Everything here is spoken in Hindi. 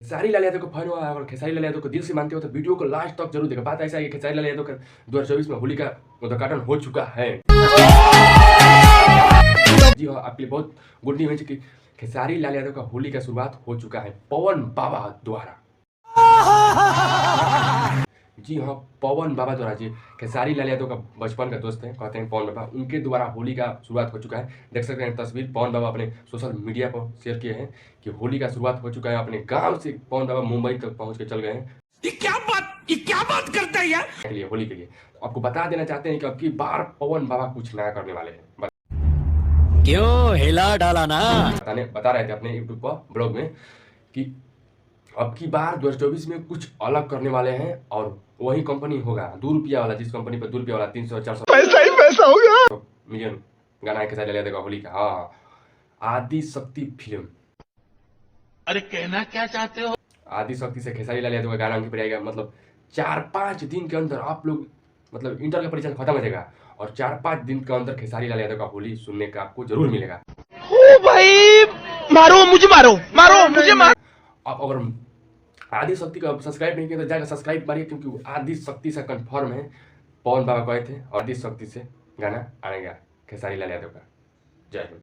खेसारी लाल यादव को फैन हुआ और खेसारी लाल यादव को दिल से मानते हो तो वीडियो को लास्ट तक जरूर देखा। बात ऐसा है कि खेसारी लाल यादव का 2024 में होली का उद्घाटन हो चुका है। जी हाँ, आपके लिए बहुत गुड न्यूज है कि खेसारी लाल यादव का होली का शुरुआत हो चुका है पवन बाबा द्वारा। जी हाँ, पवन बाबा द्वारा। जी, खेसारी लाल यादव का बचपन का दोस्त है, कहते हैं पवन बाबा, उनके द्वारा होली का शुरुआत हो चुका है। देख सकते हैं तस्वीर पवन बाबा अपने सोशल मीडिया पर शेयर किए हैं कि होली का शुरुआत हो चुका है। अपने गांव से पवन बाबा मुंबई तक पहुंच के चल गए हैं। ये क्या बात करता है यार, के लिए होली के लिए। तो आपको बता देना चाहते हैं कि अब की बार पवन बाबा कुछ नया करने वाले हैं। क्यों हिला डाला ना, बता रहे थे अपने यूट्यूब पर ब्लॉग में कि अब की बार 2024 में कुछ अलग करने वाले हैं और वही कंपनी होगा ₹2 वाला, जिस कंपनी पर ₹2 वाला 300-400 पैसा ही पैसा हो गया मिलियन गाना है खेसारी लाल यादव का होली का। हाँ, आदि शक्ति फिल्म। अरे कहना क्या चाहते हो? आदि शक्ति से खेसारी लाल यादव का गाना उनकी पर आएगा। मतलब 4-5 दिन के अंदर आप लोग, मतलब इंटर का परीक्षा खत्म हो जाएगा और 4-5 दिन के अंदर खेसारी लाल यादव का होली सुनने का आपको जरूर मिलेगा। ओ भाई, मारो मुझे, मारो मुझे, मारो। आप अगर आदि शक्ति का सब्सक्राइब नहीं किया तो जाकर सब्सक्राइब मारिए, क्योंकि आदि शक्ति से कंफर्म है, पवन बाबा कहे थे और आदि शक्ति से गाना आएगा खेसारी लाल यादव का। जय हिंद।